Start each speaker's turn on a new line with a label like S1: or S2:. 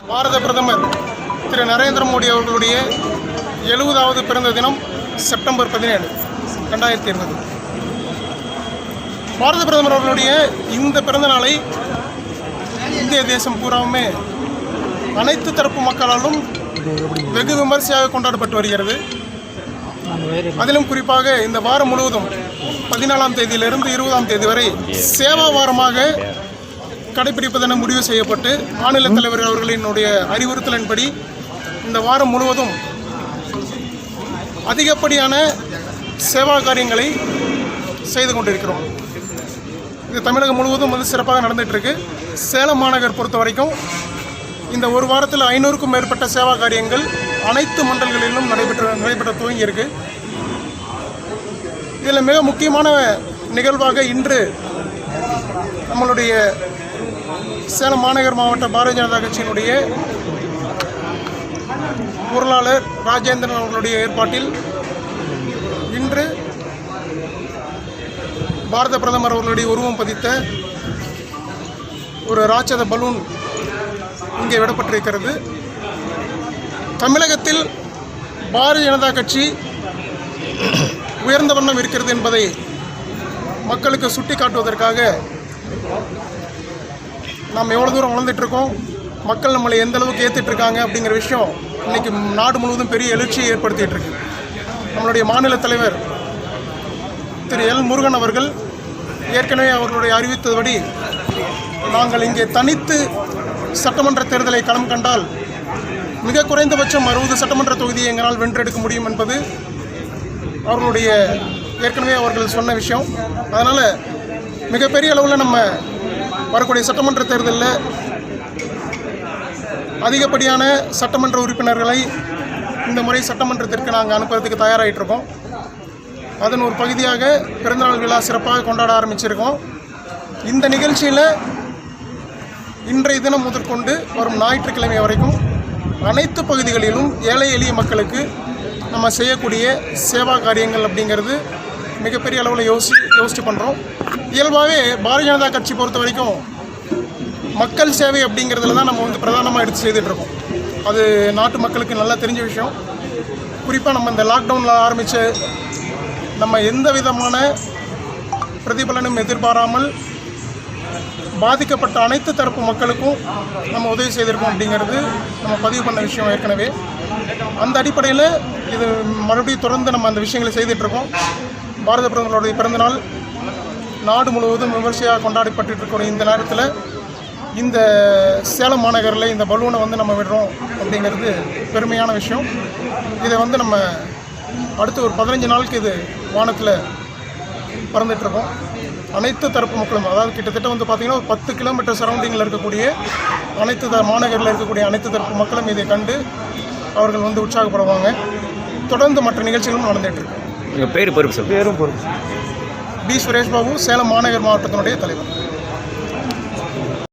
S1: பாரத பிரதமர் திரு நரேந்திர மோடி அவர்களுடைய 70வது பிறந்த தினம் செப்டம்பர் 17, 2020. பாரத பிரதமர் அவர்களுடைய இந்த பிறந்த நாளை இந்திய தேசம் பூராவுமே அனைத்து தரப்பு மக்களாலும் வெகு விமர்சையாக கொண்டாடப்பட்டு வருகிறது. அதிலும் குறிப்பாக இந்த வாரம் முழுவதும் 14ஆம் தேதியிலிருந்து 20ஆம் தேதி வரை சேவா வாரமாக கடைபிடிப்பதென முடிவு செய்யப்பட்டு மாநில தலைவர் அவர்களினுடைய அறிவுறுத்தலின்படி இந்த வாரம் முழுவதும் அதிகப்படியான சேவா காரியங்களை செய்து கொண்டிருக்கிறோம். இது தமிழகம் முழுவதும் சிறப்பாக நடந்துகிட்ருக்கு. சேலம் மாநகர் பொறுத்த வரைக்கும் இந்த ஒரு வாரத்தில் 500க்கும் மேற்பட்ட சேவா காரியங்கள் அனைத்து மண்டல்களிலும் நடைபெற்ற துவங்கியிருக்கு. இதில் மிக முக்கியமான நிகழ்வாக இன்று நம்மளுடைய சேலம் மாநகர் மாவட்ட பாரதிய ஜனதா கட்சியினுடைய பொருளாளர் ராஜேந்திரன் அவர்களுடைய ஏற்பாட்டில் இன்று பாரத பிரதமர் அவர்களுடைய உருவம் பதித்த ஒரு ராட்சத பலூன் இங்கே விடப்பட்டிருக்கிறது. தமிழகத்தில் பாரதிய ஜனதா கட்சி உயர்ந்த வண்ணம் இருக்கிறது என்பதை மக்களுக்கு சுட்டி காட்டுவதற்காக நாம் எவ்வளோ தூரம் வளர்ந்துட்டுருக்கோம், மக்கள் நம்மளை எந்த அளவுக்கு ஏற்றிட்டுருக்காங்க அப்படிங்கிற விஷயம் இன்றைக்கி நாடு முழுவதும் பெரிய எழுச்சியை ஏற்படுத்திகிட்ருக்கு. நம்மளுடைய மாநில தலைவர் திரு எல் முருகன் அவர்கள் ஏற்கனவே அவர்களுடைய அறிவித்தபடி நாங்கள் இங்கே தனித்து சட்டமன்ற தேர்தலை களம் கண்டால் மிக குறைந்தபட்சம் 60 சட்டமன்ற தொகுதியை எங்களால் வென்றெடுக்க முடியும் என்பது அவர்களுடைய ஏற்கனவே அவர்கள் சொன்ன விஷயம். அதனால் மிகப்பெரிய அளவில் நம்ம வரக்கூடிய சட்டமன்ற தேர்தலில் அதிகப்படியான சட்டமன்ற உறுப்பினர்களை இந்த முறை சட்டமன்றத்திற்கு நாங்கள் அனுப்புறதுக்கு தயாராகிட்ருக்கோம். அதன் ஒரு பகுதியாக பிறந்தநாள் விழா சிறப்பாக கொண்டாட ஆரம்பிச்சிருக்கோம். இந்த நிகழ்ச்சியில் இன்றைய தினம் முதற்கொண்டு வரும் ஞாயிற்றுக்கிழமை வரைக்கும் அனைத்து பகுதிகளிலும் ஏழை எளிய மக்களுக்கு நம்ம செய்யக்கூடிய சேவா காரியங்கள் அப்படிங்கிறது மிகப்பெரிய அளவில் யோசித்து பண்ணுறோம். இயல்பாகவே பாரதிய ஜனதா கட்சி பொறுத்த வரைக்கும் மக்கள் சேவை அப்படிங்கிறதுல தான் நம்ம பிரதானமாக எடுத்து செய்துட்ருக்கோம். அது நாட்டு மக்களுக்கு நல்லா தெரிஞ்ச விஷயம். குறிப்பாக நம்ம இந்த லாக்டவுனில் ஆரம்பித்த நம்ம எந்த விதமான பிரதிபலனும் எதிர்பாராமல் பாதிக்கப்பட்ட அனைத்து தரப்பு மக்களுக்கும் நம்ம உதவி செய்திருக்கோம் அப்படிங்கிறது நம்ம பதிவு பண்ண விஷயம் ஏற்கனவே. அந்த அடிப்படையில் இது மறுபடியும் தொடர்ந்து நம்ம அந்த விஷயங்களை செய்துட்ருக்கோம். பாரத பிரதமருடைய பிறந்தநாள் நாடு முழுவதும் விமர்சையாக கொண்டாடப்பட்டு இருக்கக்கூடிய இந்த நேரத்தில் இந்த சேலம் மாநகரில் இந்த பலூனை நம்ம விடுறோம் அப்படிங்கிறது பெருமையான விஷயம். இதை நம்ம அடுத்து ஒரு 15 நாளுக்கு இது வானத்தில் பறந்துட்டுருக்கோம். அனைத்து தரப்பு மக்களும், அதாவது கிட்டத்தட்ட பார்த்திங்கன்னா ஒரு 10 கிலோமீட்டர் சரௌண்டிங்கில் இருக்கக்கூடிய அனைத்து மாநகரில் இருக்கக்கூடிய அனைத்து தரப்பு மக்களும் இதை கண்டு அவர்கள் உற்சாகப்படுவாங்க. தொடர்ந்து மற்ற நிகழ்ச்சிகளும் நடந்துகிட்ருக்கு.
S2: உங்கள் பேரும் பொறுப்பு
S1: பி. சுரேஷ் பாபு, சேலம் மாநகர் மாவட்டத்தினுடைய தலைவர்.